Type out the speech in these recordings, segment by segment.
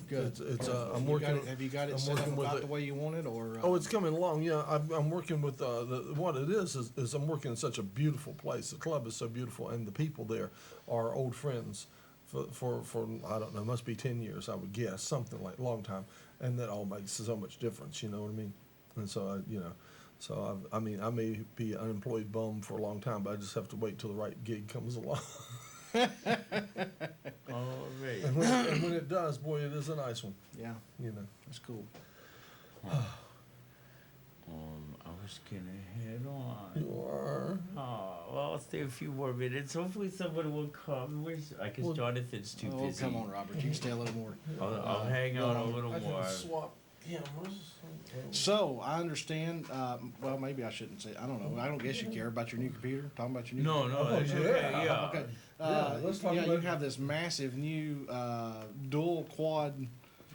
Good. I'm working. Have you got it set up about the way you want it, or? Oh, it's coming along. Yeah, I'm working with what it is I'm working in such a beautiful place. The club is so beautiful, and the people there are old friends for I don't know, must be 10 years, I would guess, something like a long time, and that all makes so much difference. You know what I mean? And so I may be an unemployed bum for a long time, but I just have to wait till the right gig comes along. All right. And when it does, boy, it is a nice one. Yeah, You know. that's cool. I was gonna head on. You are. Oh, well, I'll stay a few more minutes. Hopefully somebody will come. I guess Jonathan's too Oh, busy. come on, Robert. You can stay a little more. I'll hang out a little I more. can swap cameras. So I understand. Well, maybe I shouldn't say. I don't know. I don't guess you care about your new computer. Talking about your new. No, computer? that's yeah. okay. Yeah. Okay. let's talk You about- have this massive new dual quad.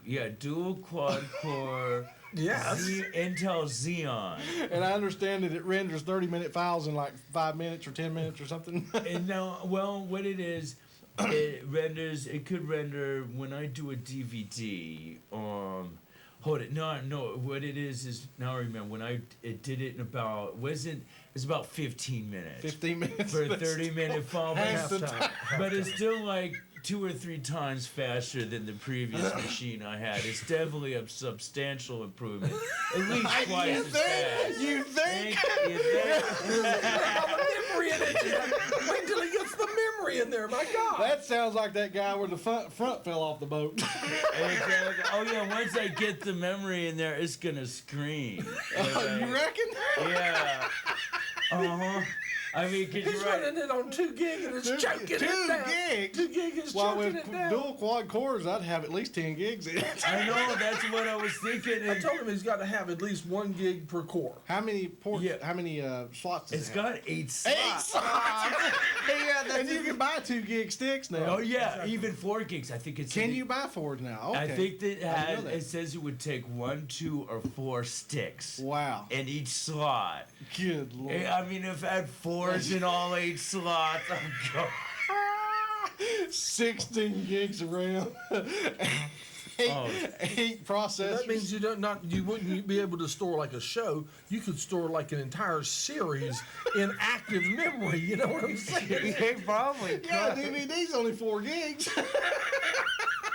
Yeah, dual quad core. Yes. Intel Xeon. And I understand that it renders 30-minute files in like 5 minutes or 10 minutes or something. And now, well, what it is, it could render when I do a DVD. Hold it, no. What it is now I remember when it did it in about it's about 15 minutes. 15 minutes for a 30-minute file, half the but it's still like 2 or 3 times faster than the previous machine I had. It's definitely a substantial improvement, at least twice as fast. You think? You think? Memory in it. Wait till he gets the memory in there. My God. That sounds like that guy where the front fell off the boat. Exactly. Oh yeah, once I get the memory in there, it's gonna scream. You reckon? Yeah. I mean, cause He's you're right. running it on 2 gig and it's choking it 2 down. gigs? 2 gig is Well, choking with it down. dual quad cores, I'd have at least 10 gigs in it. I know, that's what I was thinking. I told him he's got to have at least 1 gig per core. How many ports? Yeah. How many slots does It's it have? got 8 slots. 8 slots. And you can buy 2 gig sticks now. Oh yeah, even 4 gigs. I think it's. Can you buy 4s now? Okay. I think that I didn't know it says it would take 1, 2, or 4 sticks Wow. in each slot. Good lord. I mean, if I had 4s in all 8 slots, I'm going. 16 gigs of RAM. 8 processors. That means you wouldn't be able to store like a show. You could store like an entire series in active memory. You know what I'm saying? Probably. Yeah, DVD's only 4 gigs.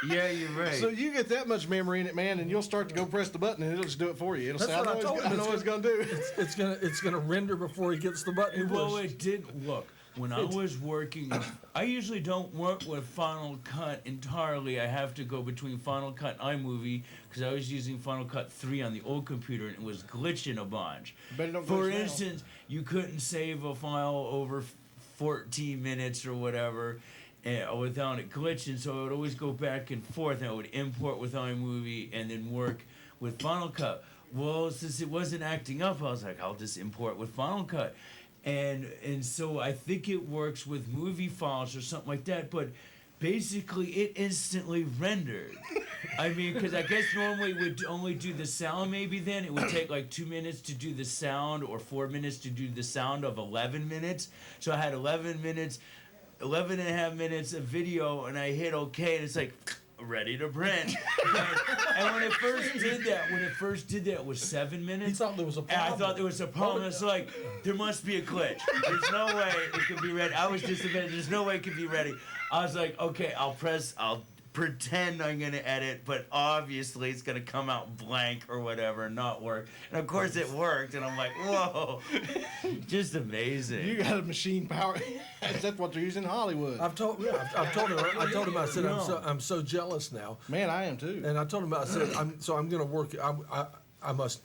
Yeah, you're right. So you get that much memory in it, man, and you'll start to go press the button, and it'll just do it for you. It'll That's say, what I told him. I know what it's going to do. It's gonna render before he gets the button. Well, pushed. it did. Look, when I was working, I usually don't work with Final Cut entirely. I have to go between Final Cut and iMovie because I was using Final Cut 3 on the old computer and it was glitching a bunch. But it don't For glitch now. instance, you couldn't save a file over 14 minutes or whatever without it glitching, so I would always go back and forth, and I would import with iMovie and then work with Final Cut. Well, since it wasn't acting up, I was like, I'll just import with Final Cut. And so I think it works with movie files or something like that, but basically it instantly rendered. I mean, because I guess normally it would only do the sound maybe then. It would take like 2 minutes to do the sound or 4 minutes to do the sound of 11 minutes. So I had 11 and a half minutes of video, and I hit OK, and it's like, ready to print. And when it first did that, it was 7 minutes. He thought there was a And problem. I thought there was a problem. It's like, there must be a glitch. There's no way it could be ready. I was just a minute. There's no way it could be ready. I was like, okay, I'll pretend I'm going to edit, but obviously it's going to come out blank or whatever and not work. And of course it worked, and I'm like, whoa. Just amazing. You got a machine power. That's what they're using in Hollywood. I've told him. I said I'm so jealous now. Man, I am too. And I told him I said I'm going to work. I must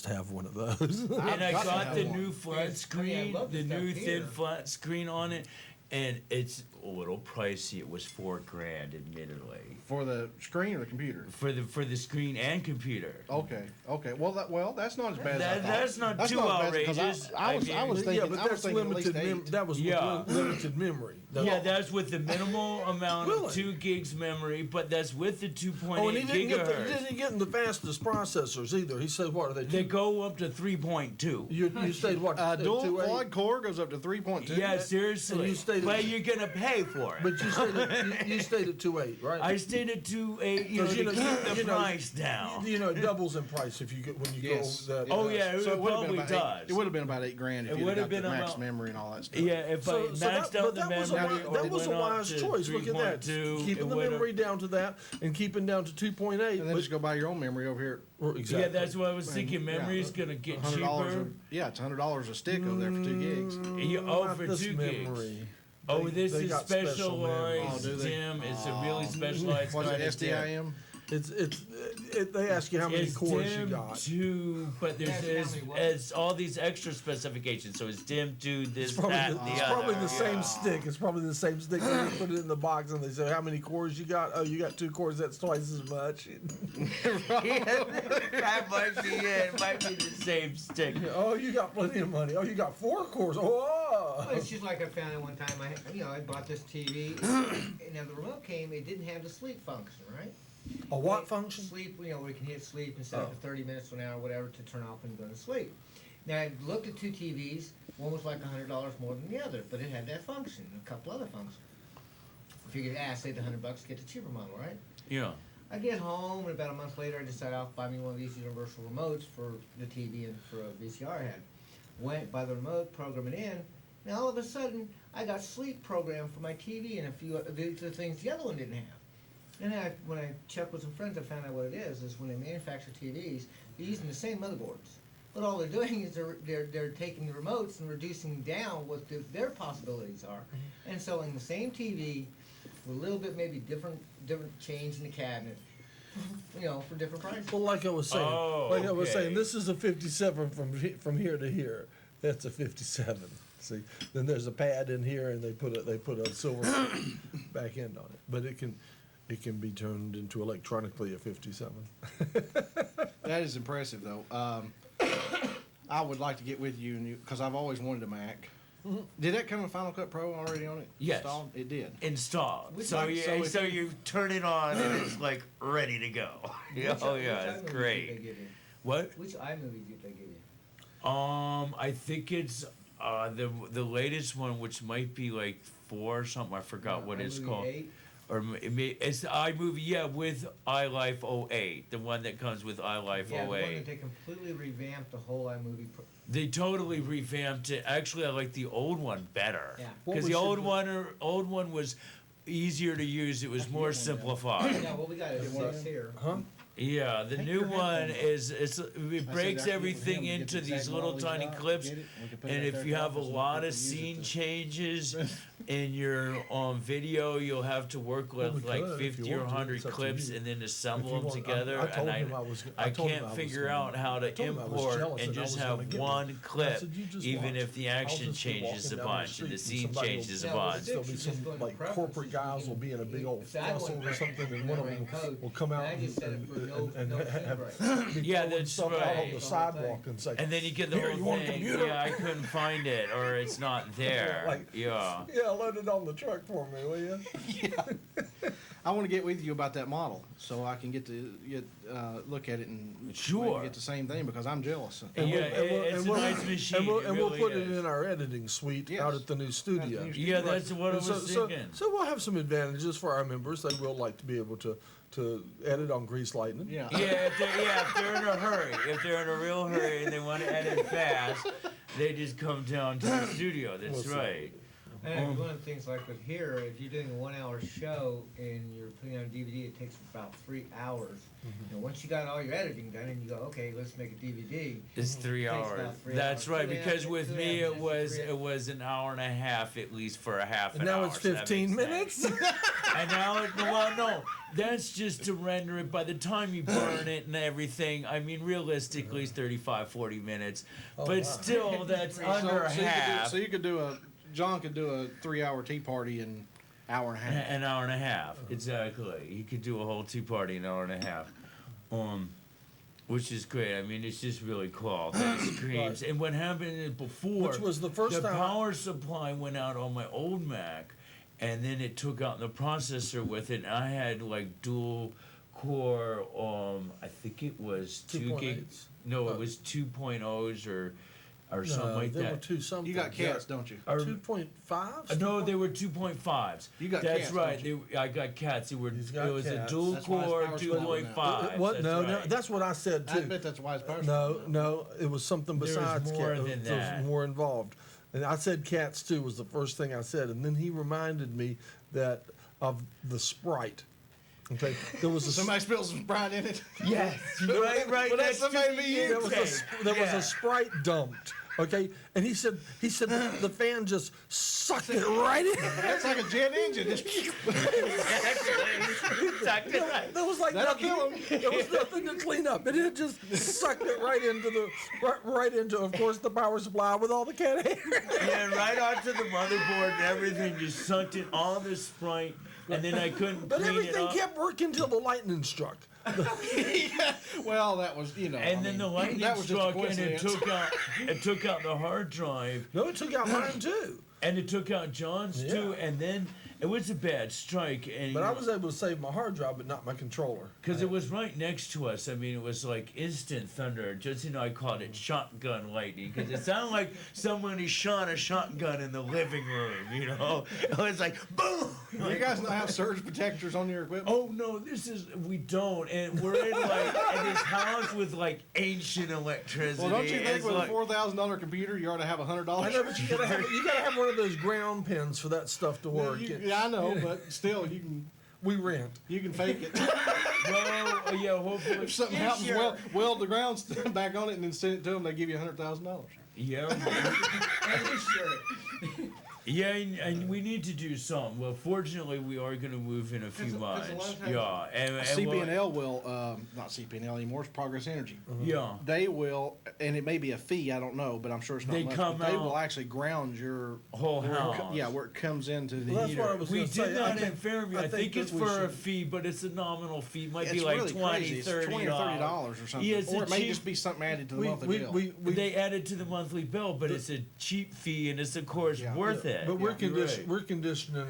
have one of those. And I got to got have the one. new flat screen, the new thin flat screen on it, and it's a little pricey. It was $4,000, admittedly, For the screen or the computer? for the screen and computer. Okay. Well, that's not as bad as I thought. That's not too as bad, 'cause outrageous. I was I mean, thinking, yeah, but I was that's thinking at least limited. 8. That was Yeah. limited memory. Yeah, that's with the minimal amount of Really? 2 gigs memory, but that's with the 2.8 Oh, and he gigahertz. didn't get in the fastest processors either. He said, "What are they?" They go up to 3.2. You stayed what? Dual 2.8? quad core goes up to 3.2. Yeah, seriously. And you stayed- But you're gonna pay pay for it. But you stayed at 2.8, right? I stayed at 2.8, you know, 'Cause, to keep the price down. You know, it doubles in price if you get when you Yes. go. That, Oh, yeah, it So would've probably been about does. It would have been about $8,000 if It you would've had got the been max about- memory and all that stuff. Yeah, if I maxed out the memory, that was a wise choice. Look at that, 3.2, keeping it the would've- memory down to that and keeping down to 2.8. And then just go buy your own memory over here. Exactly. Yeah, that's what I was thinking. Yeah. Memory's gonna get $100 cheaper. yeah, it's $100 a stick over there for 2 gigs. Oh, for Not this 2 gigs. memory. Oh, They- this they is got special memory. specialized, Oh, do they? Tim. It's a really specialized Was it kind of DIM. SDIM? They ask you how many It's cores you DIM got. 2, but That's how there's many what? it's all these extra specifications. So it's DIM 2, this, It's probably, that, the, the it's other. probably the same Yeah. stick. It's probably the same stick. When you put it in the box and they say, how many cores you got? Oh, you got 2 cores. That's twice as much. That might be it. It might be the same stick. Oh, you got plenty of money. Oh, you got 4 cores. Well, Oh, it's just like I found it one time. I bought this TV, and now the remote came. It didn't have the sleep function, right? a what function? Sleep, where you can hit sleep and set Oh. it for 30 minutes to an hour, whatever, to turn off and go to sleep. Now I looked at 2 TVs. One was like $100 more than the other, but it had that function and a couple other functions. I figured, save the $100, get the cheaper model, right? Yeah. I get home, and about a month later, I decided I'll buy me one of these universal remotes for the TV and for a VCR I had. Went by the remote, program it in. Now all of a sudden, I got sleep programmed for my TV and a few of the things the other one didn't have. And then when I checked with some friends, I found out what it is when they manufacture TVs, they're using the same motherboards. But all they're doing is they're taking the remotes and reducing down what their possibilities are. And so in the same TV, with a little bit maybe different change in the cabinet, for different prices. Well, like I was saying, okay. this is a 57 from here to here. That's a 57. See, then there's a pad in here, and they put a silver back end on it. But it can be turned into electronically a 57. That is impressive, though. I would like to get with you, because I've always wanted a Mac. Did that come with Final Cut Pro already on it? Yes. Installed? It did. Installed. Which So one? you So you turn it on and it's like ready to go. Yeah, Which oh yeah, iMovie it's did they great. give you? What? Which iMovie did they give you? I think it's the latest one, which might be like 4 or something. I forgot what it's iMovie called. 8? Or it's the iMovie, yeah, with iLife 08, the one that comes with iLife Yeah, the one that 08. they completely revamped the whole iMovie. They totally revamped it. Actually, I like the old one better. Yeah. What Because we the should old one was easier to use. It was more simplified. Yeah, well, we got it six here. Huh? Yeah, the Take new your one headphones is it I breaks said, everything get into the these exact little model tiny he's got, clips. get it, we can put it And right if there you at the have a office and lot people of use it scene to- changes in your video, you'll have to work Well, with we like could if you 50 or want to. 100 It's up to clips you. and then If assemble you them want- together. I told and him I was I told him can't I was figure gonna- out how to I told him I was import jealous and and I just was gonna have get one I clip, said, "You just even watch. if the I'll action just be changes a walking down the bunch and the street scene somebody will- changes a Yeah, well, bunch. There'll be Just some go in the like preferences, corporate you guys can- will be in a big old See, I fussle went or something, and one of them code, will come out and I just set it for no and have break. be Yeah, throwing that's stuff out on right. the sidewalk and say, And then you get the "Here, you whole want a thing. computer?" Yeah, I couldn't find it, or it's not there. Like- Yeah. "Yeah, load it on the truck for me, will you?" I want to get with you about that model so I can get look at it and Sure. maybe get the same thing because I'm jealous. Yeah, it's a nice machine. And we'll, It and we'll really put it is. in our editing suite Yes. out at the new studio. new Yeah, that's what I And was thinking. So we'll have some advantages for our members. They will like to be able to edit on Grease Lightning. Yeah. Yeah, if they're in a hurry, if they're in a real hurry and they want to edit fast, they just come down to the studio. That's We'll see. right. And one of the things like with here, if you're doing a 1 hour show and you're putting on a DVD, it takes about 3 hours. Mm-hmm. And once you got all your editing done and you go, okay, let's make a DVD. It's 3 Takes hours. about 3 That's hours. right. 2.5 Because with two and a me, half it was minutes, it was an hour and a half at least for a half an And now hour. it's so that 15 makes minutes. sense. And now, well, no, that's just to render it. By the time you burn it and everything, I mean, realistically, it's 35, 40 minutes. Oh, but wow. still, that's under half. So you could do John could do a 3-hour tea party in hour and a half. An hour and a half, exactly. You could do a whole tea party in an hour and a half, which is great. I mean, it's just really cool. That it screams. Right. And what happened is before, Which was the first the time power supply went out on my old Mac, and then it took out the processor with it. And I had like dual core. I think it was 2 gig. 2.8s. No, Oh. it was 2.0s or. or something like there that. were two something. You got cats, don't you? Or- 2.5? No, they were 2.5s. You got That's cats, right. don't I got cats. They were. He's got It was cats. a dual That's why his core power's lower now. 2.5. What? No, right. that's what I said I too. bet that's why his power's No, it was something There was besides more cats. than There was that. more involved. And I said cats too was the first thing I said, and then he reminded me that of the Sprite. Okay, there was a Somebody spilled some Sprite in it. Yes, right. Well, that's next to somebody the be you. there was intake. there was Yeah. a Sprite dumped. Okay, and he said the fan just sucked it right in. That's like a jet engine. Just Exactly right. There was like That'll nothing. kill him. There was nothing to clean up. It had just sucked it right into right into, of course, the power supply with all the cat hair. Yeah, right onto the motherboard and everything. Just sucked it all the Sprite, and then I couldn't But clean it everything up. kept working till the lightning struck. yeah. Well, that was And then the lightning that was just a struck, and coincidence. it took out the hard drive, No, it took out mine too. and it took out John's too, Yeah. and then it was a bad strike. And But I was able to save my hard drive, but not my controller. because it was right next to us. I mean, it was like instant thunder. Just I called it shotgun lightning because it sounded like somebody shot a shotgun in the living room. It was like boom. You guys not have surge protectors on your equipment? Oh no, we don't, and we're in in this house with like ancient electricity. Well, don't you think It's with like- a $4,000 computer, you ought to have $100? I know, but you gotta have one of those ground pins for that stuff to work. Yeah, I know, but still, We rent. you can fake it. Well, yeah, hopefully. If something happens, weld the ground back on it and then send it to them. They give you $100,000. Yeah. Yeah, and we need to do something. Well, fortunately, we are going to move in a few 'Cause a lot of months. times- Yeah, and CP&L will, not CP&L anymore, it's Progress Energy. yeah, They will, and it may be a fee, I don't know, but I'm sure it's not They much. come but they out- will actually ground your whole where it house. yeah, where it comes into the Well, that's heater. what I was We gonna did say. that I in think- Fairview. I think it's that we for a should- fee, but it's a nominal fee. It might It's be like really 20, crazy. It's $30. $20 or $30 or something. Yeah, it's or a it may cheap- just be something added to the We, monthly we, bill. we, They add it to the monthly bill, but it's a cheap fee, and it's of course Yeah. worth it. But we're You're right. we're conditioning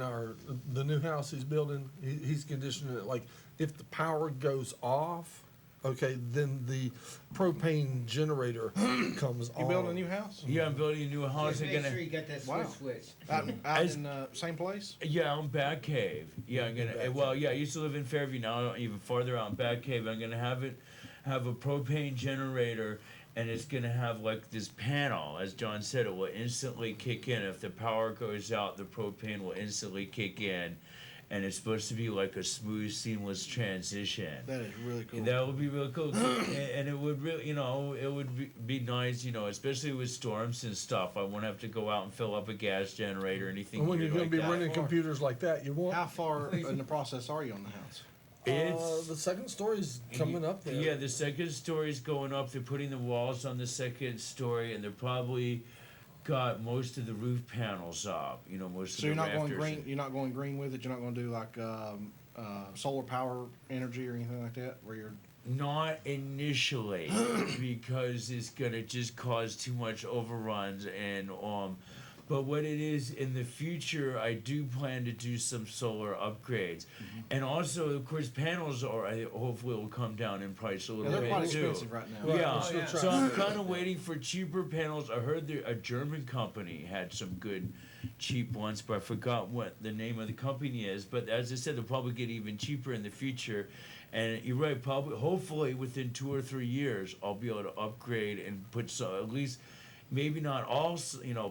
the new house he's building. He's conditioning it like if the power goes off, okay, then the propane generator comes on. You building a new house? Yeah, I'm building a new house. Just I'm make gonna. sure you got that Wow. switch. Out As- in the same place? Yeah, I'm Bat Cave. Yeah, I'm gonna. Well, yeah, I used to live in Fairview. Now I'm even farther out in Bat Cave. I'm gonna have a propane generator, and it's gonna have like this panel. As John said, it will instantly kick in if the power goes out. The propane will instantly kick in, and it's supposed to be like a smooth, seamless transition. That is really cool. That would be really cool, and it would really, it would be nice, especially with storms and stuff. I won't have to go out and fill up a gas generator or anything. And when you're weird going to like be that. running computers like that, you won't. How far in the process are you on the house? It's The second story's coming up there. Yeah, the second story's going up. They're putting the walls on the second story, and they're probably got most of the roof panels up. Most So of you're the not going rafters. green. You're not going green with it. You're not going to do like solar power energy or anything like that, where you're. Not initially, because it's gonna just cause too much overruns and But what it is in the future, I do plan to do some solar upgrades, and also, of course, panels hopefully will come down in price a Yeah, little they're bit quite too. expensive right now. Right, Yeah, we're still so trying I'm to- kind of waiting for cheaper panels. I heard a German company had some good cheap ones, but I forgot what the name of the company is. But as I said, they'll probably get even cheaper in the future. And you're right, hopefully within 2 or 3 years, I'll be able to upgrade and put at least, maybe not all,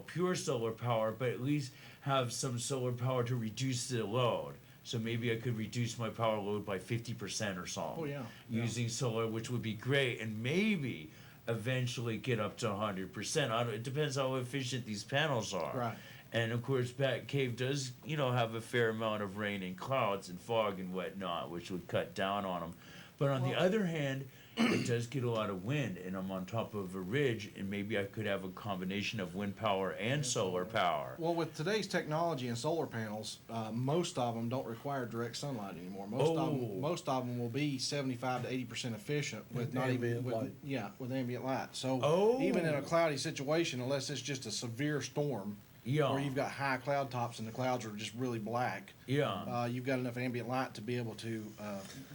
pure solar power, but at least have some solar power to reduce the load. So maybe I could reduce my power load by 50% or something. Oh, yeah. Using solar, which would be great, and maybe eventually get up to 100%. It depends how efficient these panels are. Right. And of course, Bat Cave does, have a fair amount of rain and clouds and fog and whatnot, which would cut down on them. But on the other hand, it does get a lot of wind, and I'm on top of a ridge, and maybe I could have a combination of wind power and solar power. Well, with today's technology and solar panels, most of them don't require direct sunlight anymore. Oh. Most of them will be 75 to 80% efficient with not even ambient light. with ambient light. So Oh. even in a cloudy situation, unless it's just a severe storm, Yeah. where you've got high cloud tops and the clouds are just really black. Yeah. You've got enough ambient light to be able to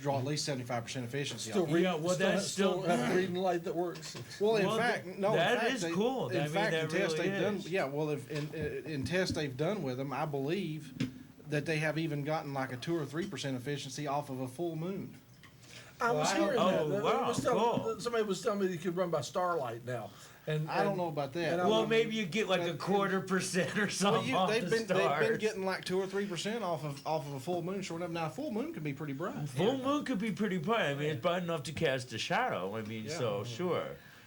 draw at least 75% efficiency. Still off. read, Yeah, well, that's still have a reading light that works. Well, in Well, fact, th- no. that in fact, is they- cool. I In mean, fact, that in tests really they've done, is. yeah. Well, if in tests they've done with them, I believe that they have even gotten like a 2 or 3% efficiency off of a full moon. I was Well, I hearing don't- that. Oh, They wow, was telling- cool. Somebody was telling me you could run by starlight now. And I don't know about that. and I Well, would- maybe you get like a but- 1/4% or Well, something off they've the been stars. getting like 2 or 3% off of a full moon. Sure enough, now a full moon can be pretty bright. Full moon could be pretty bright. I mean, it's bright enough to cast a shadow. I mean, Yeah. so sure.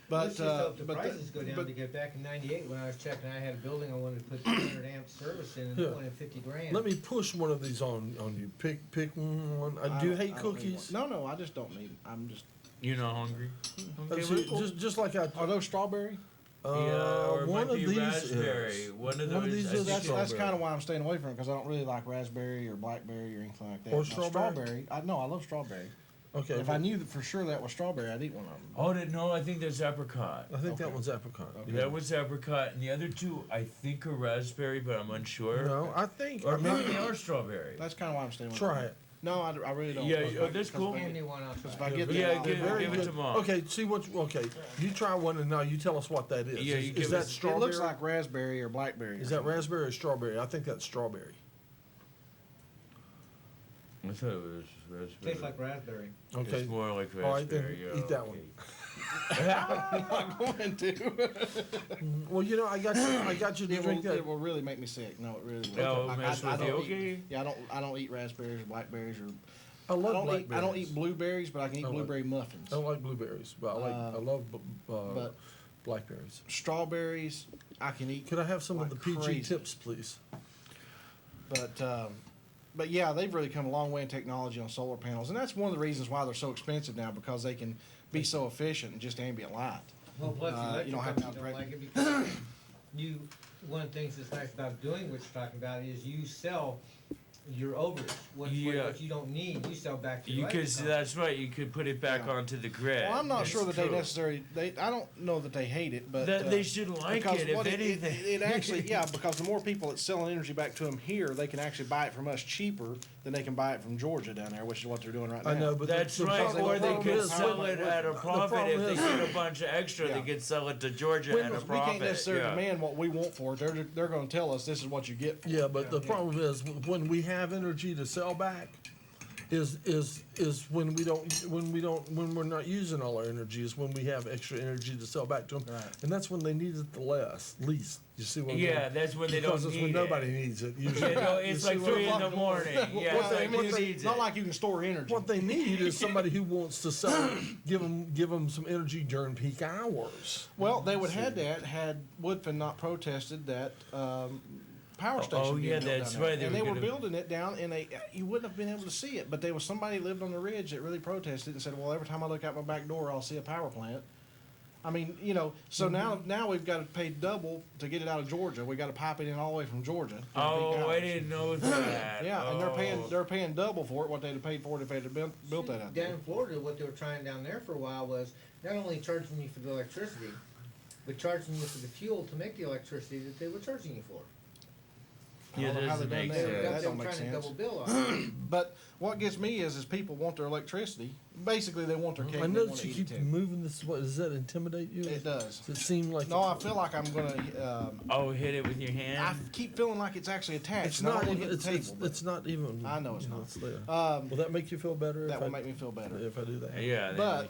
Let's But just hope the but prices go down but because back in '98 when I was checking, I had a building I wanted to put 200 amp service in, and Yeah. it wanted 50 grand. Let me push one of these on you. Pick one. I do don't- hate I don't need cookies. one. No, I just don't need them. I'm just. You're not hungry? Okay, See, we're cool. just like I. Are those strawberry? Yeah, or it one might of be these raspberry. is. One of One of those. these I is think That's strawberry. kind of why I'm staying away from it because I don't really like raspberry or blackberry or anything like that. Or Now, strawberry? I love strawberry. Okay. If I knew that for sure that was strawberry, I'd eat one of them. Oh, no, I think that's apricot. I think that Okay. one's apricot. Okay. That was apricot, and the other two I think are raspberry, but I'm unsure. No, I think. Or maybe they are strawberry. That's kind of why I'm staying away. Try from it. No, I really don't. Yeah, Because oh, if I- that's because cool. if I Hand get- me one, I'll try. if I it. get Yeah, that, give- Very give it good. to Mom. Okay, see what. Okay, you try one and now you tell us what that is. Yeah, you is give that us- it strawberry? looks like raspberry or blackberry. Is that raspberry or strawberry? I think that's strawberry. I thought it was raspberry. Tastes like raspberry. Okay. It's more like All right, then raspberry. yeah, eat that okay. one. I'm not going to. Well, you know, I got you to It drink will, that. it will really make me sick. No, it really will. Oh, Like, mess with you. don't Okay. eat, yeah, I don't eat raspberries or blackberries or. I love I blackberries. don't eat blueberries, but I can eat I like- blueberry muffins. I don't like blueberries, but I love but- blackberries. Strawberries, I can eat. Could I have some of the Like PG crazy. tips, please? But yeah, they've really come a long way in technology on solar panels, and that's one of the reasons why they're so expensive now because they can be so efficient in just ambient light. Well, plus the you electric don't have companies to don't operate- like it because one of the things that's nice about doing what you're talking about is you sell your overage. What you don't need, you sell back to the You electric could, company. that's right. You could put it back Yeah. onto the grid. Well, I'm not That's sure that they true. necessarily. I don't know that they hate it, but That they should like because it, if what anything. It actually, yeah, because the more people that's selling energy back to them here, they can actually buy it from us cheaper than they can buy it from Georgia down there, which is what they're doing right now. I know, but That's the right, problem- or the they problem could is sell when- it at a the profit. problem If they is- get a bunch of extra, Yeah. they could sell it to Georgia When- at a we We profit. can't necessarily yeah. demand what we want for it. They're going to tell us this is what you get for it. Yeah, but the problem is when we have energy to sell back, is when we're not using all our energy is when we have extra energy to sell back to them, Right. and that's when they need it the least. You see what I'm Yeah, saying? that's when they Because don't it's need when nobody it. needs it. Yeah, Usually. no, You it's see like what I'm 3 in the saying? morning. Yeah, What like, they- who needs not it? like you can store energy. What they need is somebody who wants to sell, give them some energy during peak hours. Well, they would have that had Woodfin not protested that power station. being yeah, built down that's there. right, they And were they were gonna- building it down in a. You wouldn't have been able to see it, but there was somebody who lived on the ridge that really protested and said, "Well, every time I look out my back door, I'll see a power plant." I mean, so now we've got to pay double to get it out of Georgia. We got to pipe it in all the way from Georgia. during peak Oh, I hours. didn't know that. Yeah, and Oh. they're paying double for it what they'd have paid for it if they'd have built that out there. Down in Florida, what they were trying down there for a while was not only charging you for the electricity, but charging you for the fuel to make the electricity that they were charging you for. Yeah, I don't know that how doesn't they done make that. sense. That They don't were make trying to sense. double bill on it. But what gets me is people want their electricity. Basically, they want their cake. I they know want that to you eat keep it too. moving this. What does that intimidate you? It does. Does it seem like No, I feel like I'm gonna. Oh, hit it with your hand. I keep feeling like it's actually attached. it's and I not don't wanna even. hit the It's table. it's not even. I know it's you not. It's there. Um, Will that make you feel better? that if will I, make me feel better. if I do that. yeah. But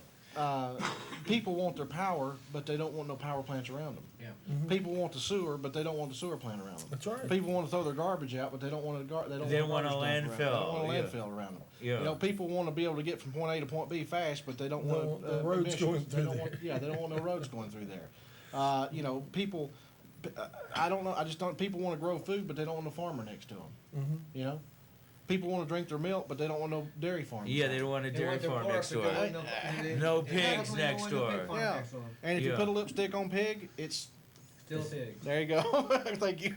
people want their power, but they don't want no power plants around them. Yeah. People want the sewer, but they don't want the sewer plant around them. That's right. People want to throw their garbage out, but they don't want a They want a garbage dump around them. They don't want a landfill, yeah. landfill around them. Yeah. People want to be able to get from point A to point B fast, but they don't They want want no roads going They through don't there. want, yeah, they don't want no roads going through there. People. I don't know. I just don't. People want to grow food, but they don't want a farmer next to them. Mm-hmm. People want to drink their milk, but they don't want no dairy farm. Yeah, they don't want a They dairy want their farm park, next but door. they want No they pigs definitely don't next want no pig door. farm Yeah. next to them. And if you Yeah. put a lipstick on pig, it's Still pig. there. You go. Thank you.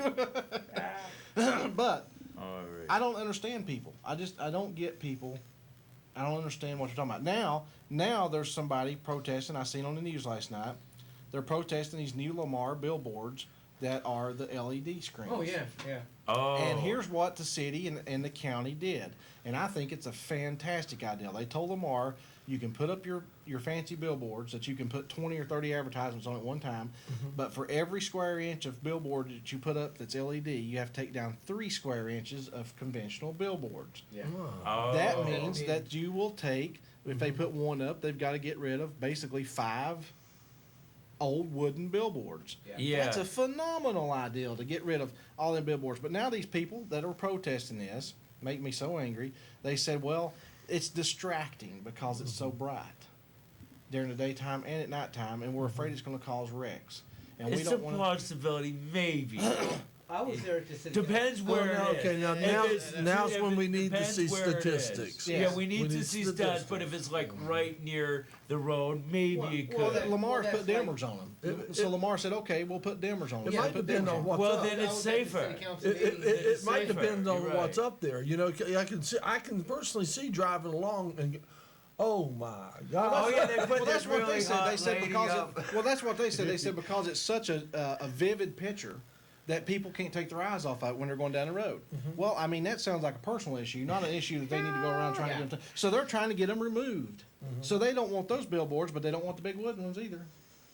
But All right. I don't understand people. I don't get people. I don't understand what you're talking about. Now there's somebody protesting. I seen on the news last night. They're protesting these new Lamar billboards that are the LED screens. Oh, yeah, yeah. Oh. And here's what the city and the county did. And I think it's a fantastic idea. They told Lamar, you can put up your fancy billboards that you can put 20 or 30 advertisements on at one time. But for every square inch of billboard that you put up that's LED, you have to take down 3 square inches of conventional billboards. Yeah. Oh. That means that you will take, if they put one up, they've got to get rid of basically 5 old wooden billboards. Yeah. That's a phenomenal idea to get rid of all them billboards. But now these people that are protesting this make me so angry. They said, well, it's distracting because it's so bright during the daytime and at nighttime, and we're afraid it's going to cause wrecks. And we It's a don't want to. possibility, maybe. I was there at the city. Depends Well, where now, it is. okay, now, If now it's- now's if when it we need to depends see where it is. statistics. Yeah, Yes. we need to see stats, but if it's like right near the road, maybe it could. well, Lamar's that's put like- dimmers on them. It- So it- Lamar said, okay, we'll put dimmers on them. It So might put depend dimmers on what's Well, up. then it's safer. It might safer, depend on you're what's right. up there. You know, I can personally see driving along and go, oh my God. Oh yeah, they put Well, this that's what really they said. hot They said lady because up. well, that's what they said. They said because it's such a vivid picture that people can't take their eyes off of it when they're going down the road. Well, I mean that sounds like a personal issue, not an issue that they need to go around trying to get them. So they're trying to get them removed. So they don't want those billboards, but they don't want the big wooden ones either.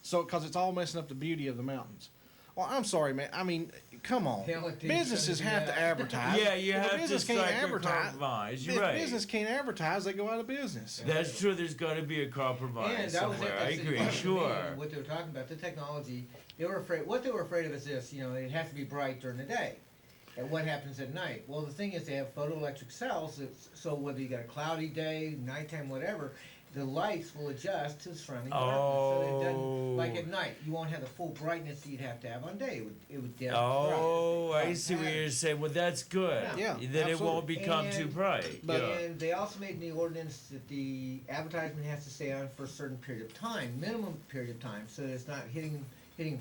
So because it's all messing up the beauty of the mountains. Well, I'm sorry, man. I mean, come on. The only thing Businesses that's have gonna to do that. advertise. Yeah, you If a have to business can't strike a advertise. compromise. You're If right. business can't advertise, they go out of business. That's true. There's got to be a And compromise that was somewhere. at I that city agree. council Sure. meeting, what they were talking about, the technology, they were afraid, what they were afraid of is this, you know, it has to be bright during the day. And what happens at night? Well, the thing is they have photoelectric cells, so whether you got a cloudy day, nighttime, whatever, the lights will adjust to the surrounding darkness. So it doesn't, like at night, you won't have the full brightness that you'd have to have on day. It would dim. Oh, bright. I see what you're saying. Well, that's good. Yeah, Then it won't absolutely. become too And- bright. But- yeah. And they also made in the ordinance that the advertisement has to stay on for a certain period of time, minimum period of time, so that it's not hitting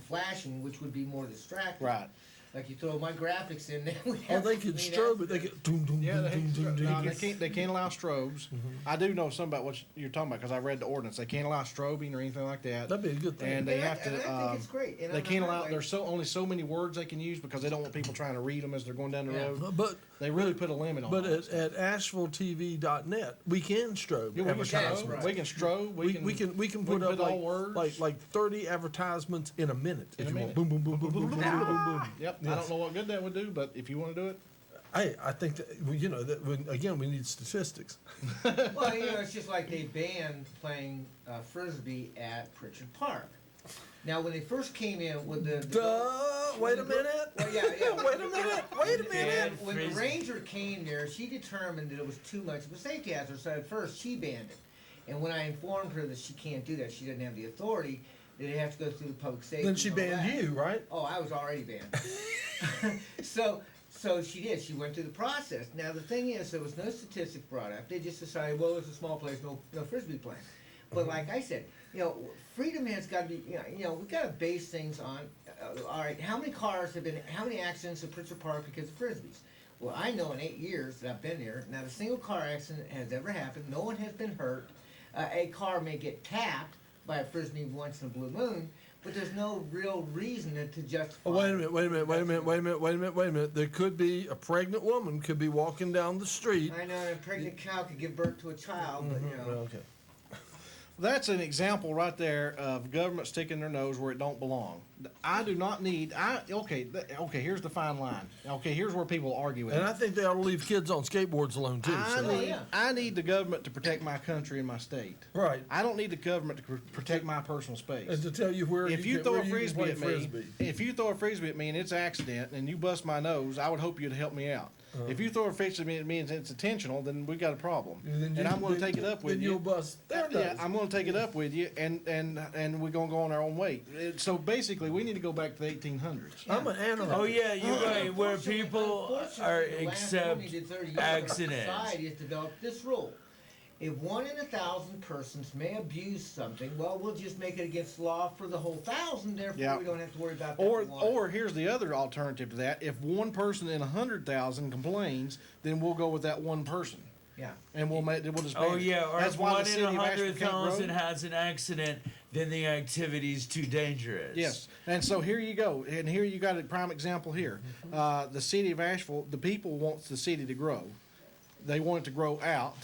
flashing, which would be more distracting. Right. Like you throw my graphics in there. Oh, they could strobe it. They could doom, doom, Yeah, doom, they, doom, doom, doom. no, they can't allow strobes. I do know some about what you're talking about because I read the ordinance. They can't allow strobing or anything like that. That'd be a good thing. And they have to. And I think it's great. And They I'm can't not allow. like- There's only so many words they can use because they don't want people trying to read them as they're going down the Yeah. road. But They really put a limit on. but all that at AshevilleTV.net, we can strobe yeah, we can advertisements. strobe. right. We can strobe. We can we put can up put all words. like 30 advertisements in a minute. In if a you minute. want. Boom, boom, boom, boom, boom, boom, boom, boom, boom. Yep. I Yes. don't know what good that would do, but if you want to do it, I think that well, you know that again we need statistics. Well, you know, it's just like they banned playing frisbee at Pritchard Park. Now, when they first came in with the Duh! Wait a minute. Well, yeah. Wait a minute. Wait a minute. And When the Frisbee. ranger came there, she determined that it was too much of a safety hazard, so at first she banned it. And when I informed her that she can't do that, she doesn't have the authority, that it has to go through the public safety. Then she and all banned that. you, right? Oh, I was already banned. So she did. She went through the process. Now the thing is, there was no statistics brought up. They just decided, well, it's a small place, no frisbee playing. But like I said, you know, freedom has got to be. You know, we got to base things on. All right, how many accidents at Pritchard Park because of frisbees? Well, I know in 8 years that I've been there, not a single car accident has ever happened. No one has been hurt. A car may get tapped by a frisbee once in a blue moon, but there's no real reason to justify. Oh, wait a minute. There could be a pregnant woman could be walking down the street. I know a pregnant cow could give birth to a child, but you know. Okay. that's an example right there of government sticking their nose where it don't belong. I do not need. Okay. Here's the fine line. Okay, here's where people argue with And me. I think they ought to leave kids on skateboards alone too. So. yeah. I need the government to protect my country and my state. Right. I don't need the government to protect my personal space. And to tell you where If you you throw where a you can frisbee play at me, frisbee. if you throw a frisbee at me and it's an accident and you bust my nose, I would hope you'd help me out. If you throw a frisbee at me and it's intentional, then we got a problem. And I'm going to take it up with then you. you'll bust their Yeah, nose. I'm going to take it up with you, and we're going to go on our own way. So basically, we need to go back to the 1800s. I'm an animal. Oh yeah, you're right. Where Unfortunately- people are unfortunately, the last accept 20 to 30 years, accidents. Society has developed this rule. If 1 in 1,000 persons may abuse something, well, we'll just make it against the law for the whole 1,000. Therefore, Yeah. we don't have to worry about that. Or one. here's the other alternative to that: if one person in 100,000 complains, then we'll go with that one person, yeah. and we'll just. Oh ban it. yeah, or That's if why the one city in of Ashford Camp 100,000 Road- has an accident, then the activity's too dangerous. Yes, and so here you go, and here you got a prime example here. The city of Asheville, the people wants the city to grow. They want it to grow out,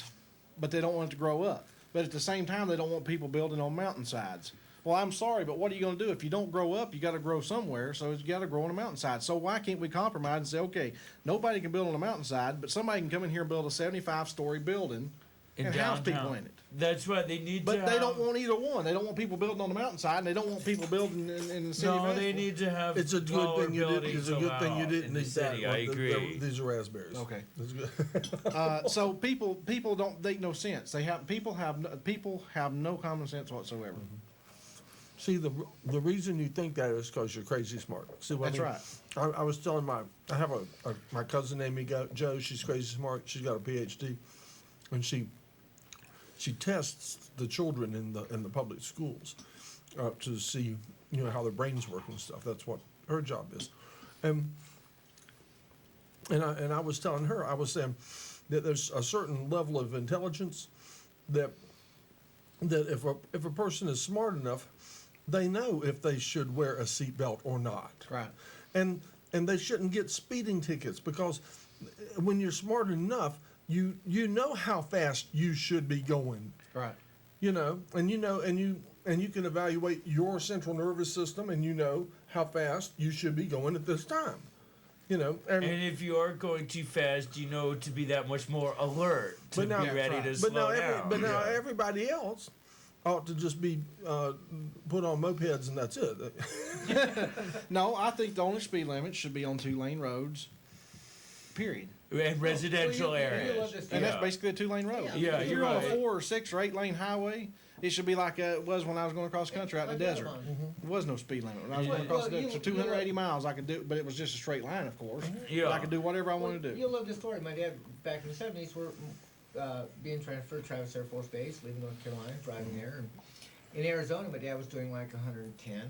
but they don't want it to grow up. But at the same time, they don't want people building on mountainsides. Well, I'm sorry, but what are you going to do? If you don't grow up, you got to grow somewhere, so you got to grow on a mountainside. So why can't we compromise and say, okay, nobody can build on a mountainside, but somebody can come in here and build a 75-story building and house people in it. That's right. They need to. But they don't want either one. They don't want people building on the mountainside, and they don't want people building in the city of No, Asheville. they need to have. It's a good taller thing you didn't. buildings It's a good thing you allowed didn't in the eat that. city. I agree. These are raspberries. Okay. That's good. So people don't make no sense. People have no common sense whatsoever. See, the reason you think that is because you're crazy smart. See what That's I mean? I was telling I have my cousin named Joe. She's crazy smart. She's got a PhD, and she tests the children in the public schools to see how their brains work and stuff. That's what her job is, and I was telling her, I was saying that there's a certain level of intelligence that if a person is smart enough, they know if they should wear a seatbelt or not. Right. And they shouldn't get speeding tickets, because when you're smart enough, you know how fast you should be going. Right. And you can evaluate your central nervous system, and you know how fast you should be going at this time. And if you are going too fast, you know to be that much more alert to But now- be ready right. to slow down. But now Yeah. everybody else ought to just be put on mopeds, and that's it. No, I think the only speed limit should be on 2-lane roads. Period. And residential Well, you areas. love this And Yeah. that's basically a 2-lane road. Yeah, If you're you're on right. a 4 or 6 or 8-lane highway, it should be like it was when I was going across the country out in the desert. There was no speed limit. When I was going across the desert, so 280 miles I could do, but it was just a straight line, of course. Yeah. But I could do whatever I wanted to do. You'll love this story. My dad, back in the 70s, were being transferred to Travis Air Force Base, leaving North Carolina, driving there. And in Arizona, my dad was doing like 110,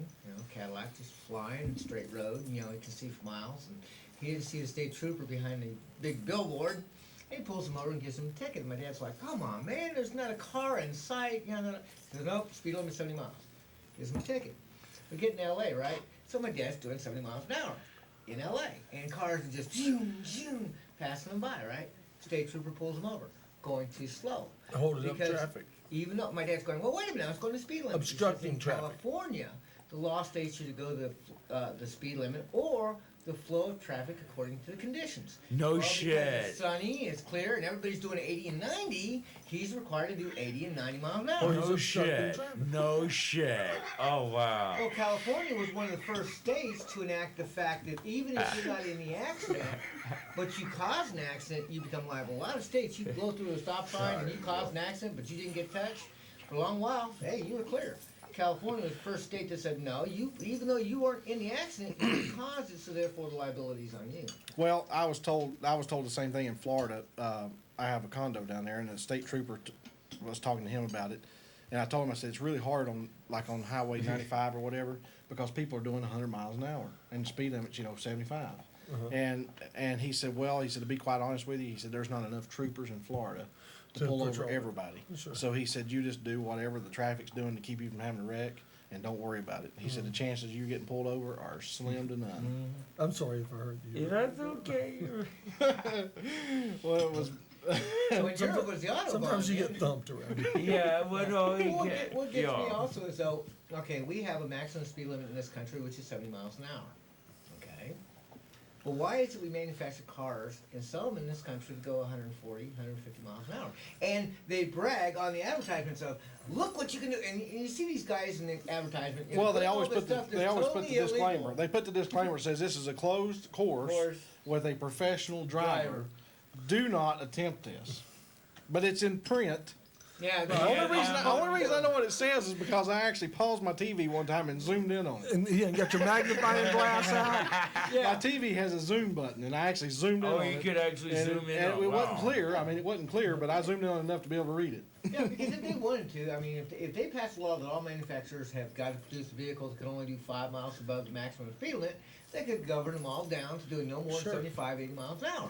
Cadillac, just flying, straight road, you can see for miles. And he didn't see the state trooper behind the big billboard. And he pulls him over and gives him a ticket. And my dad's like, come on, man, there's not a car in sight. He says, nope, speed limit 70 miles. Gives him a ticket. We get in L.A., right? So my dad's doing 70 miles an hour in L.A. And cars are just zoom, zoom, passing him by, right? State trooper pulls him over, going too slow. Holding up Because traffic. even though my dad's going, well, wait a minute, I was going to speed limit. He says, Obstructing in traffic. California, the law states you to go the speed limit or the flow of traffic according to the conditions. No Because shit. It's sunny, it's clear, and everybody's doing 80 and 90. He's required to do 80 and 90 miles an hour. Or No he's obstructing shit. traffic. No shit. Oh wow. Well, California was one of the first states to enact the fact that even if you're not in the accident, but you cause an accident, you become liable. A lot of states, you blow through a stop sign and you cause an accident, but you didn't get touched. For a long while, hey, you were clear. California was the first state that said, no, even though you weren't in the accident, you caused it, so therefore the liability's on you. Well, I was told the same thing in Florida. I have a condo down there, and the state trooper was talking to him about it. And I told him, I said, it's really hard on Highway 95 or whatever, because people are doing 100 miles an hour, and the speed limit's 75. And he said, to be quite honest with you, he said, there's not enough troopers in Florida to pull over patrol it. everybody. Sure. So he said, you just do whatever the traffic's doing to keep you from having a wreck, and don't worry about it. He said, the chances of you getting pulled over are slim to none. I'm sorry if I hurt you. That's okay. Well, it was. So in Europe, it was the Autobahn. Sometimes you man. get thumped around. Yeah, well, no, you What can't. gets me Yeah. also is though, okay, we have a maximum speed limit in this country, which is 70 miles an hour. Okay? But why is it we manufacture cars and sell them in this country to go 140, 150 miles an hour? And they brag on the advertisements of, look what you can do. And you see these guys in the advertisement. you know, Well, they putting all always this put the stuff that's they always put the totally disclaimer. illegal. They put the disclaimer that says this is a closed course with a professional driver. Do not attempt this. But it's in print. Yeah, The they- only reason I know what it says is because I actually paused my TV one time and zoomed in on it. And you got your magnifying glass out. My TV has a zoom button, and I actually zoomed in Oh, on you it. could actually and zoom in. and on it wasn't wow. clear. I mean, it wasn't clear, but I zoomed in on enough to be able to read it. Yeah, because if they wanted to, I mean, if they pass a law that all manufacturers have got to produce vehicles that can only do 5 miles above the maximum speed limit, they could govern them all down to doing no more Sure. than 75, 80 miles an hour.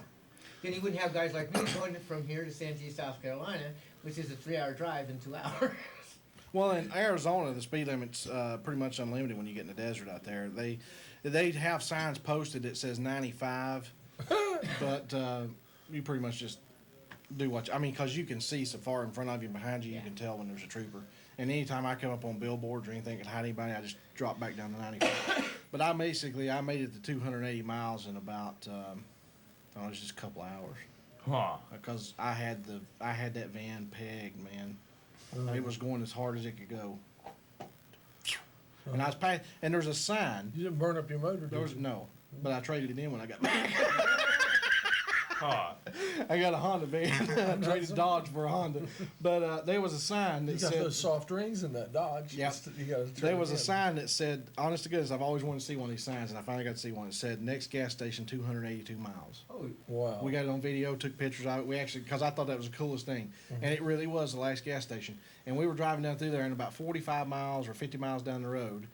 Then you wouldn't have guys like me going from here to Santee, South Carolina, which is a 3-hour drive in 2 hours. Well, in Arizona, the speed limit's pretty much unlimited when you get in the desert out there. They have signs posted that says 95, but you pretty much just do what I mean, because you can see so far in front of you and behind you, you can tell when there's a trooper. And anytime I come up on billboards or anything that can hide anybody, I just drop back down to 95. But I made it to 280 miles in about it was just a couple hours. Huh. Because I had that van pegged, man. It was going as hard as it could go. And I was passing, and there's a sign. You didn't burn up your motor, did you? No, but I traded it in when I got back. Huh. I got a Honda van. I traded Dodge for a Honda. But there was a sign You that got said, those soft rings in that Dodge. Yeah. You gotta trade there was it a in. sign that said, honest to goodness, I've always wanted to see one of these signs, and I finally got to see one. It said, next gas station, 282 miles. Oh, Wow. We got it on video, took pictures of it. We actually, because I thought that was the coolest thing. And it really was the last gas station. And we were driving down through there, and about 45 miles or 50 miles down the road,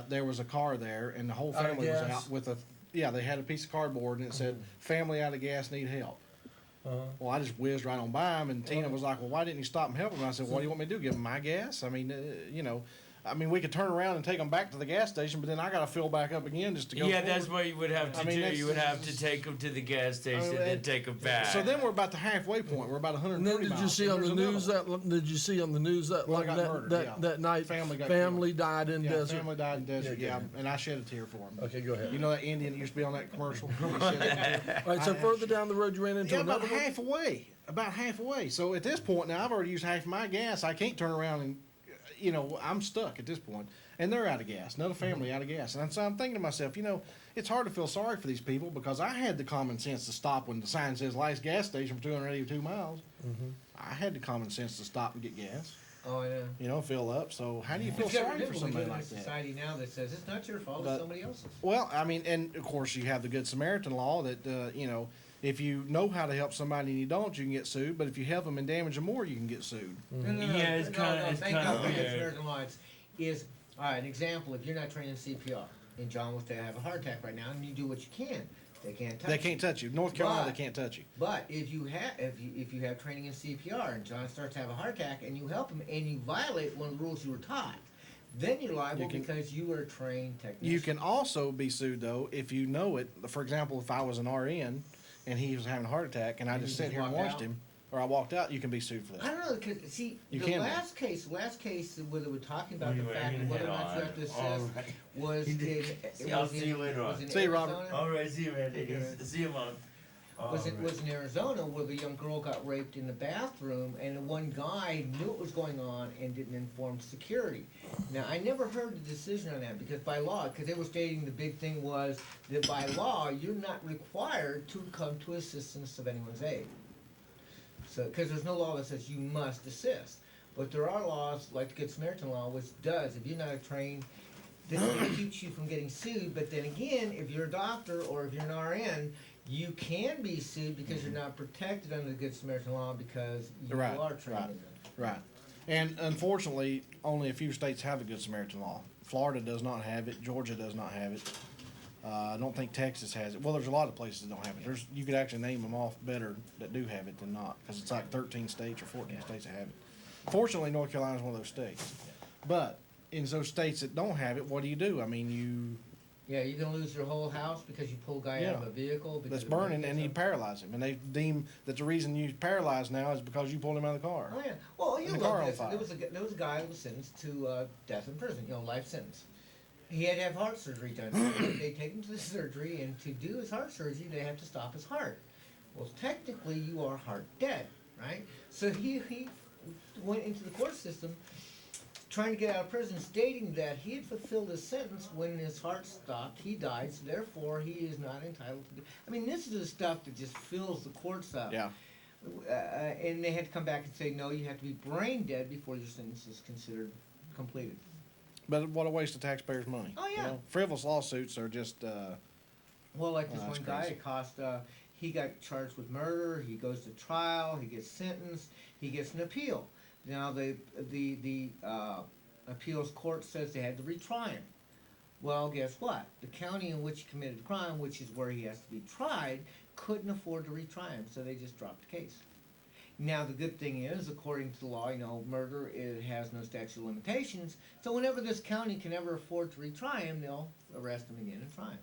there was a car there, and the whole Out of family was gas? out with they had a piece of cardboard, and it said, family out of gas, need help. Well, I just whizzed right on by him, and Tina was like, well, why didn't you stop and help him? And I said, what do you want me to do, give him my gas? I mean, we could turn around and take them back to the gas station, but then I got to fill back up again just to go Yeah, forward. that's what you would have to I mean, do. that's- You would have to take them to the gas station, then it- take them back. So then we're about the halfway point. We're about And 130 then miles. did you see and on the there's another news one. that? Did you see on the news that Well, like got that murdered, that, yeah. that night Family got died in Yeah, desert? family died in desert, Yeah, yeah, yeah. and I shed a tear for him. Okay, go ahead. You know that Indian that used to be on that commercial? He shed a tear. All right, so I- further down the road, you ran into Yeah, about another one. halfway. About halfway. So at this point now, I've already used half my gas. I can't turn around and, I'm stuck at this point. And they're out of gas. Another family out of gas. And so I'm thinking to myself, it's hard to feel sorry for these people because I had the common sense to stop when the sign says last gas station for 282 miles. I had the common sense to stop and get gas. oh, yeah. Fill up. So how do you feel It's sorry for we somebody live in a like that? society now that says it's not your fault, But- it's somebody else's. Well, I mean, and of course you have the Good Samaritan law that, if you know how to help somebody and you don't, you can get sued. But if you help them and damage them more, you can get sued. No, Yeah, it's kinda- it's thank kinda God for weird. American law. Is all right. An example: if you're not trained in CPR, and John was to have a heart attack right now, and you do what you can, they can't touch. They can't touch you. North Carolina, But- they can't touch you. But if you have training in CPR, and John starts to have a heart attack, and you help him, and you violate one of the rules you were taught, then you're liable You can- because you were a trained technician. You can also be sued though if you know it. For example, if I was an RN and he was having a heart attack and I And just you sat just here and walked watched out? him, or I walked out, you can be sued for I that. don't know, because see, You the can. last case, whether we're talking about the Anyway, fact you of whether or head not you on. have to assist, All right. was You in, did- it I'll was see in- you later was on. in See you, Robert. Arizona? All right, see you, man. Yeah. See you, Mom. Was in Arizona where the young girl got raped in the bathroom, and the one guy knew what was going on and didn't inform security. Now, I never heard the decision on that because by law, because they were stating the big thing was that by law you're not required to come to assistance of anyone's aid. So, because there's no law that says you must assist, but there are laws like the Good Samaritan law, which does. If you're not a trained, this keeps you from getting sued. But then again, if you're a doctor or if you're an RN, you can be sued because you're not protected under the Good Samaritan law because you Right, are trained right. in that. Right. And unfortunately, only a few states have the Good Samaritan law. Florida does not have it. Georgia does not have it. I don't think Texas has it. Well, there's a lot of places that don't have it. You could actually name them off better that do have it than not, because it's like 13 states or 14 states that have it. Fortunately, North Carolina is one of those states. But in those states that don't have it, what do? I mean, Yeah, you can lose your whole house because you pull a guy out of Yeah. a vehicle. Because that's of burning, and you something. paralyze him. And they deem that the reason you're paralyzed now is because you pulled him out of the car. Oh yeah. Well, you And the look car on at this. fire. There was a guy that was sentenced to death in prison. Life sentence. He had to have heart surgery done. They take him to the surgery, and to do his heart surgery, they have to stop his heart. Well, technically, you are heart dead, right? So he went into the court system trying to get out of prison, stating that he had fulfilled his sentence when his heart stopped. He died, so therefore he is not entitled to do. I mean, this is the stuff that just fills the courts up. Yeah. And they had to come back and say, no, you have to be brain dead before your sentence is considered completed. But what a waste of taxpayers' money. Oh, yeah. Frivolous lawsuits are just, Well, like this Oh, that's one guy, crazy. it cost, he got charged with murder, he goes to trial, he gets sentenced, he gets an appeal. Now, the appeals court says they had to retry him. Well, guess what? The county in which he committed the crime, which is where he has to be tried, couldn't afford to retry him, so they just dropped the case. Now, the good thing is, according to the law, murder, it has no statute of limitations. So whenever this county can ever afford to retry him, they'll arrest him again and try him.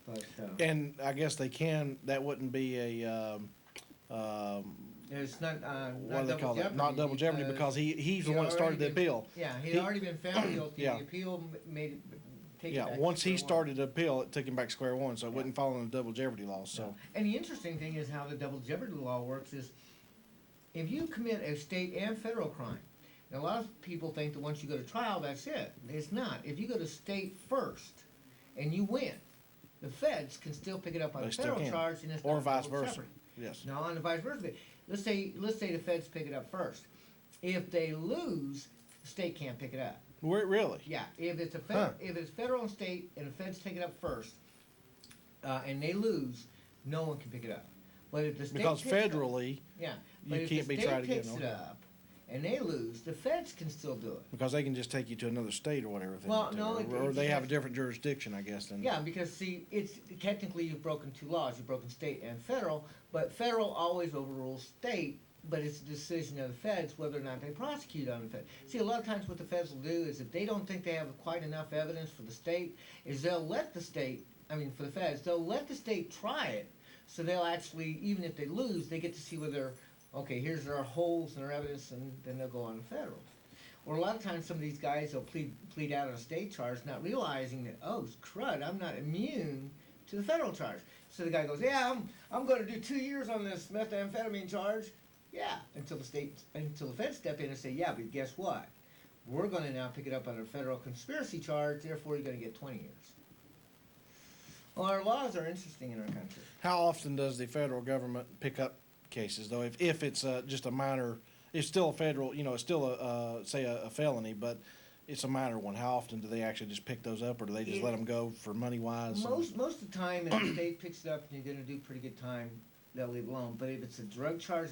But And I guess they can, that wouldn't be a, it's not what do they double call that? jeopardy. Not double jeopardy because he's the he'd one that started the already been- appeal. Yeah, he'd He- already been found guilty. Yeah. The appeal made it take it Yeah, back to once he square one. started the appeal, it took him back to square one, so it wouldn't fall under the double jeopardy law, so. And the interesting thing is how the double jeopardy law works is if you commit a state and federal crime, now a lot of people think that once you go to trial, that's it. It's not. If you go to state first and you win, the feds can still pick it up on They a still federal can. charge and it's Or not vice double versa. jeopardy. Yes. No, on the vice versa. Let's say the feds pick it up first. If they lose, the state can't pick it up. Really? Yeah, if it's Huh. if it's federal and state and the feds take it up first, and they lose, no one can pick it up. But if the state Because picks it up- federally, yeah, you but if can't the be state tried again, picks it okay. up and they lose, the feds can still do it. because they can just take you to another state or whatever. if they Well, want to, no, or it they have a has- different jurisdiction, I guess, than. Yeah, because see, it's technically you've broken two laws. You've broken state and federal, but federal always overrules state. But it's a decision of the feds whether or not they prosecute on the feds. See, a lot of times what the feds will do is if they don't think they have quite enough evidence for the state, is they'll let the state, for the feds, they'll let the state try it. So they'll actually, even if they lose, they get to see whether, okay, here's our holes in our evidence, and then they'll go on the federal. Or a lot of times some of these guys will plead out on a state charge, not realizing that, oh, crud, I'm not immune to the federal charge. So the guy goes, yeah, I'm going to do 2 years on this methamphetamine charge. Yeah, until the feds step in and say, yeah, but guess what? We're going to now pick it up under a federal conspiracy charge, therefore you're going to get 20 years. Well, our laws are interesting in our country. How often does the federal government pick up cases, though? If it's just a minor, it's still a federal, it's still a felony, but it's a minor one. How often do they actually just pick those up, or do they just let them go for money wise? Most of the time, if the state picks it up and you're going to do pretty good time, they'll leave it alone. But if it's a drug charge,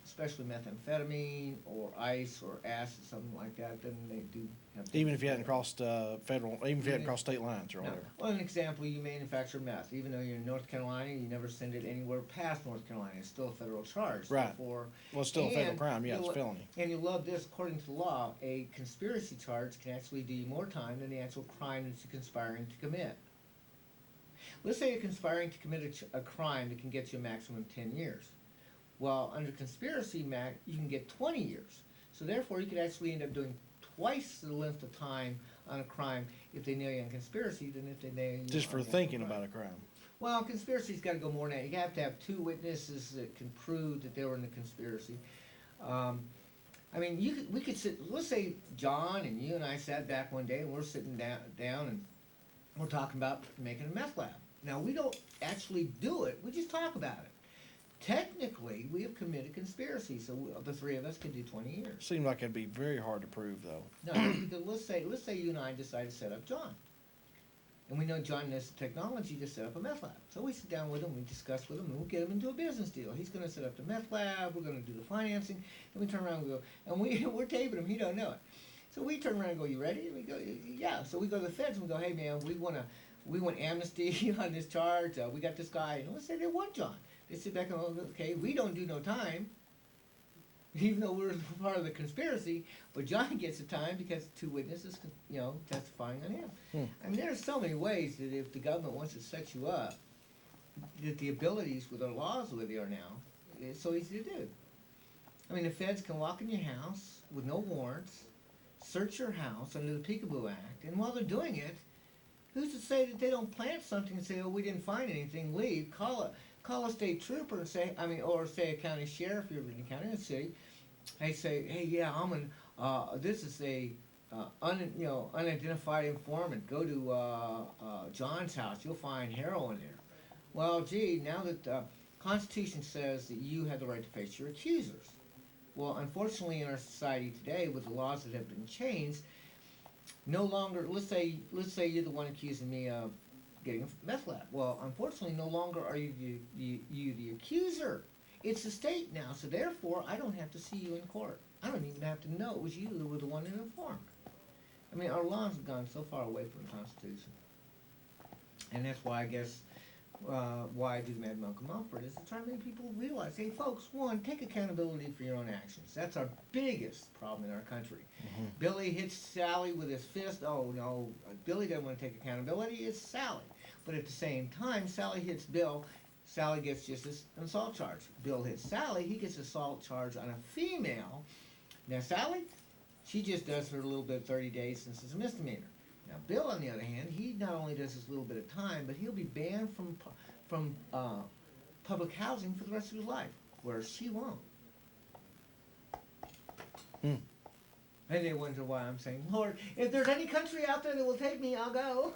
especially methamphetamine or ice or acid, something like that, then they do have to. Even if you hadn't crossed federal, even if you hadn't crossed state lines or No. whatever. Well, an example, you manufacture meth. Even though you're in North Carolina, you never send it anywhere past North Carolina. It's still a federal charge. Right. Therefore, Well, it's still a federal and crime. Yeah, it's you'll- felony. and you love this, according to the law, a conspiracy charge can actually do you more time than the actual crime that you're conspiring to commit. Let's say you're conspiring to commit a crime that can get you a maximum of 10 years. Well, under conspiracy, you can get 20 years. So therefore, you could actually end up doing twice the length of time on a crime if they nail you on conspiracy than if they nail you Just on for the actual thinking crime. about a crime. Well, conspiracy's got to go more than that. You have to have two witnesses that can prove that they were in the conspiracy. We could sit. Let's say John and you and I sat back one day and we're sitting down and we're talking about making a meth lab. Now we don't actually do it. We just talk about it. Technically, we have committed conspiracy, so the three of us could do 20 years. Seems like it'd be very hard to prove, though. No, because let's say you and I decide to set up John. And we know John has the technology to set up a meth lab. So we sit down with him, we discuss with him, and we get him into a business deal. He's going to set up the meth lab, we're going to do the financing, and we turn around and go, and we're taping him, he don't know it. So we turn around and go, you ready? And we go, yeah. So we go to the feds and we go, hey man, we want amnesty on this charge. We got this guy, and let's say they want John. They sit back and go, okay, we don't do no time, even though we're part of the conspiracy, but John gets the time because two witnesses, testifying on him. There's so many ways that if the government wants to set you up, that the abilities with our laws the way they are now, it's so easy to do. The feds can walk in your house with no warrants, search your house under the Peekaboo Act, and while they're doing it, who's to say that they don't plant something and say, oh, we didn't find anything, leave, call a state trooper and say, or say a county sheriff if you're in the county or city, hey, yeah, this is a unidentified informant. Go to John's house. You'll find heroin there. Well, gee, now that the Constitution says that you have the right to face your accusers. Well, unfortunately, in our society today, with the laws that have been changed, no longer. Let's say you're the one accusing me of getting a meth lab. Well, unfortunately, no longer are you the accuser. It's the state now, so therefore, I don't have to see you in court. I don't even have to know it was you who were the one who informed. Our laws have gone so far away from the Constitution. And that's why I guess why I do the Mad Malcolm Mumford is to try to make people realize, hey folks, one, take accountability for your own actions. That's our biggest problem in our country. Billy hits Sally with his fist. Oh no, Billy doesn't want to take accountability. It's Sally. But at the same time, Sally hits Bill. Sally gets just an assault charge. Bill hits Sally. He gets assault charge on a female. Now Sally, she just does her little bit of 30 days since it's a misdemeanor. Now Bill, on the other hand, he not only does this little bit of time, but he'll be banned from public housing for the rest of his life, whereas she won't. Hmm. And they wonder why I'm saying, Lord, if there's any country out there that will take me, I'll go.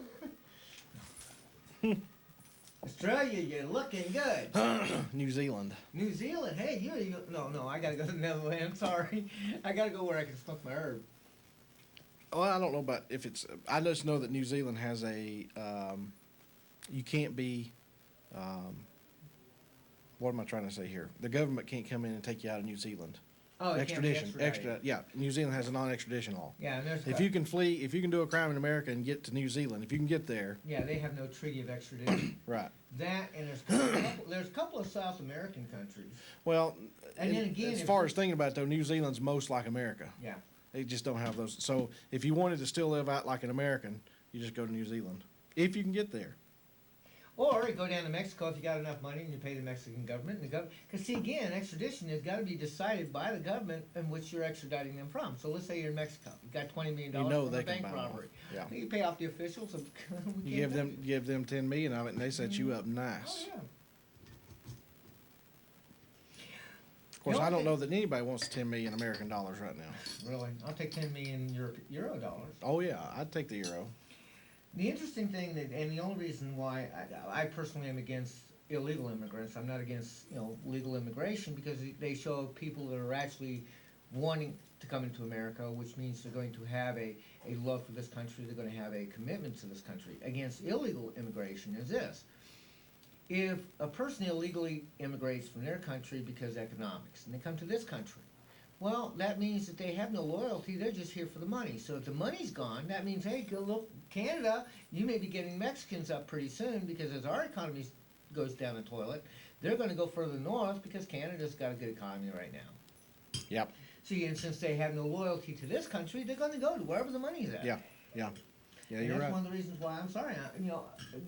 Australia, you're looking good. New Zealand. New Zealand, hey, no, I gotta go to the Netherlands, sorry. I gotta go where I can smoke my herb. Well, I don't know about if it's. I just know that New Zealand has a. You can't be. What am I trying to say here? The government can't come in and take you out of New Zealand. Oh, it can't be Extradition, extradited. yeah. New Zealand has a non-extradition law. Yeah, and there's If you can flee, if you can do a crime in America and get to New Zealand, if you can get there, yeah, they have no treaty of extradition. right? That and there's a couple of South American countries. Well, And then again, as if far you- as thinking about it, though, New Zealand's most like America. Yeah. They just don't have those. So if you wanted to still live out like an American, you just go to New Zealand if you can get there. Or you go down to Mexico if you got enough money and you pay the Mexican government. And the because see again, extradition has got to be decided by the government in which you're extraditing them from. So let's say you're in Mexico, you got $20 million You know from they a can bank buy them robbery. off. Yeah. You pay off the officials. We You can't give them 10 million of it, and they set you up Oh nice. yeah. Of course, You know I don't what know that anybody wants 10 million American dollars right now. Really, I'll take 10 million euro dollars. Oh yeah, I'd take the euro. The interesting thing that, and the only reason why I personally am against illegal immigrants, I'm not against legal immigration because they show people that are actually wanting to come into America, which means they're going to have a love for this country, they're going to have a commitment to this country. Against illegal immigration is this. If a person illegally immigrates from their country because of economics, and they come to this country, well, that means that they have no loyalty, they're just here for the money. So if the money's gone, that means, hey, go look, Canada, you may be getting Mexicans up pretty soon because as our economy goes down the toilet, they're going to go further north because Canada's got a good economy right now. Yep. See, and since they have no loyalty to this country, they're going to go to wherever the money's at. Yeah. Yeah. Yeah, And you're that's right. one of the reasons why I'm sorry.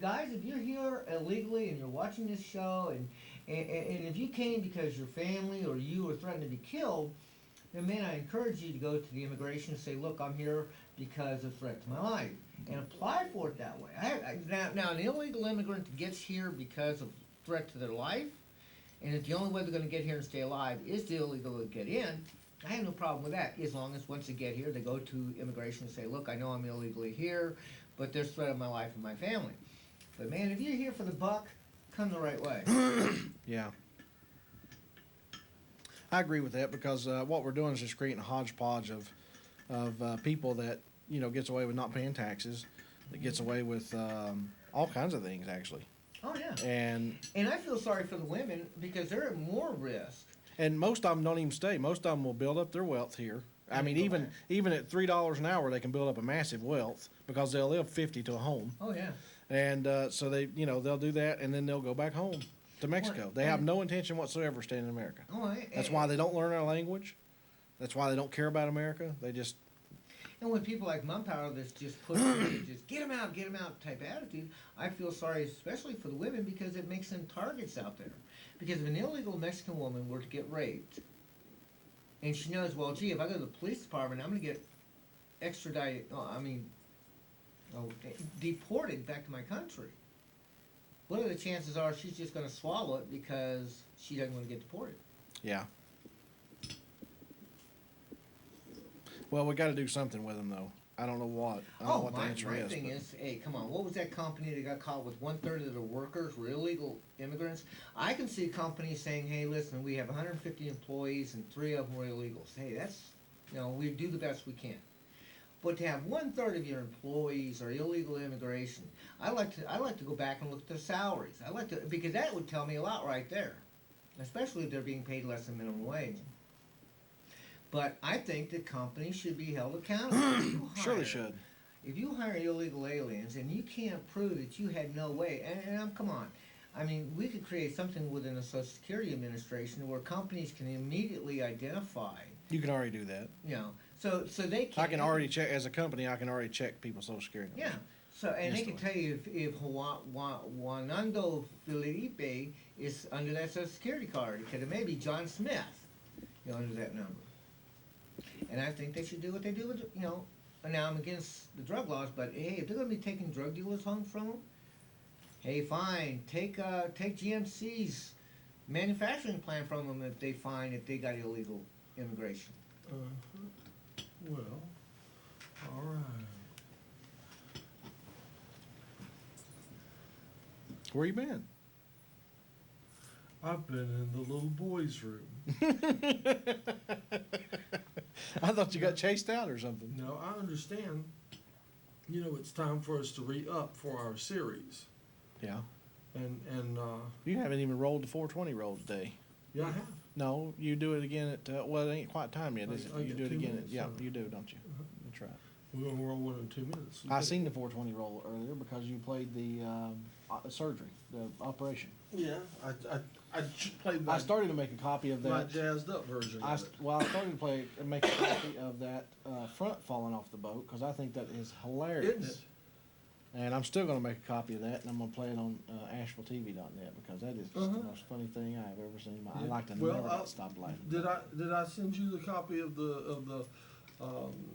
Guys, if you're here illegally and you're watching this show, and if you came because your family or you were threatened to be killed, then man, I encourage you to go to the immigration and say, look, I'm here because of threat to my life, and apply for it that way. Now, an illegal immigrant gets here because of threat to their life, and if the only way they're going to get here and stay alive is to illegally get in, I have no problem with that, as long as once they get here, they go to immigration and say, look, I know I'm illegally here, but there's threat of my life and my family. But man, if you're here for the buck, come the right way. Yeah. I agree with that because what we're doing is just creating a hodgepodge of people that gets away with not paying taxes, that gets away with all kinds of things actually, Oh yeah. and And I feel sorry for the women because they're at more risk. most of them don't even stay. Most of them will build up their wealth here. I And mean, go even back. even at $3 an hour, they can build up a massive wealth because they'll live 50 to a home, Oh yeah. and so they'll do that, and then they'll go back home to Mexico. They have no intention whatsoever of staying in America. Oh, That's why they don't learn our language. That's why they don't care about America. They just And when people like Mum Power that's just push, just get them out type attitude, I feel sorry especially for the women because it makes them targets out there. Because if an illegal Mexican woman were to get raped, and she knows, well, gee, if I go to the police department, I'm going to get extradited, deported back to my country. What are the chances are she's just going to swallow it because she doesn't want to get deported? yeah. Well, we got to do something with them though. I don't know what. I don't know what the answer my is. thing but- is, hey, come on, what was that company that got caught with 1/3 of their workers were illegal immigrants? I can see companies saying, hey, listen, we have 150 employees and 3 of them were illegals. Hey, that's, we do the best we can. But to have 1/3 of your employees are illegal immigration, I like to go back and look at their salaries. Because that would tell me a lot right there, especially if they're being paid less than minimum wage. But I think that companies should be held accountable. If you Sure they hire- should. If you hire illegal aliens and you can't prove that you had no way, come on, I mean, we could create something within the Social Security Administration where companies can immediately identify, You can already do that. you know, so they can. I can already check, as a company, I can already check people's social security Yeah, numbers. so, and they can Instantly. tell you if Juanando Felipe is under that Social Security card, because it may be John Smith, you know, under that number. And I think they should do what they do with, you know, and now I'm against the drug laws, but hey, if they're gonna be taking drug dealers home from them, hey, fine, take GMC's manufacturing plant from them if they find that they got illegal immigration. Well, all right. Where you been? I've been in the little boy's room. I thought you got chased out or something. No, I understand. You know, it's time for us to re-up for our series. Yeah. And You haven't even rolled the 420 roll today. yeah, I have. No, you do it again at, well, it ain't quite time yet, is it? I You get do it 2 again minutes, yeah, so- you do, don't you? That's right. We're gonna roll one in 2 minutes. I seen the 420 roll earlier because you played the surgery, the operation. Yeah, I played I started to make a copy of my that. jazzed up version of it. Well, I started to make a copy of that front falling off the boat because I think that is hilarious. Isn't it? And I'm still going to make a copy of that, and I'm going to play it on ASHEVILLE.net because that is Uh-huh. the most funny thing I've ever seen. I Yeah. like to Well, never stop laughing. Did I send you the copy of the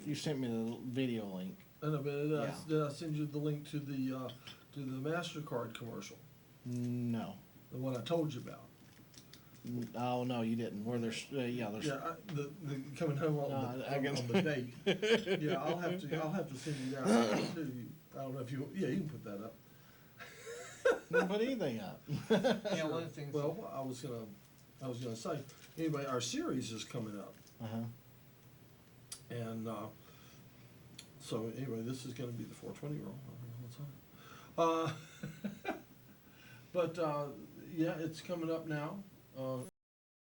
You sent me the video link. and I mean, Yeah. did I send you the link to the MasterCard commercial, No. the one I told you about? Oh no, you didn't. Where there's there's Yeah, the coming home on, No, the, I on, can- on the date. Yeah, I'll have to send you that too. I don't know if you can put that up. didn't put anything up. Yeah, one of the things. Well, I was gonna say, anyway, our series is coming up, Uh-huh. and so anyway, this is gonna be the 420 roll. I don't know what's on it. But yeah, it's coming up now.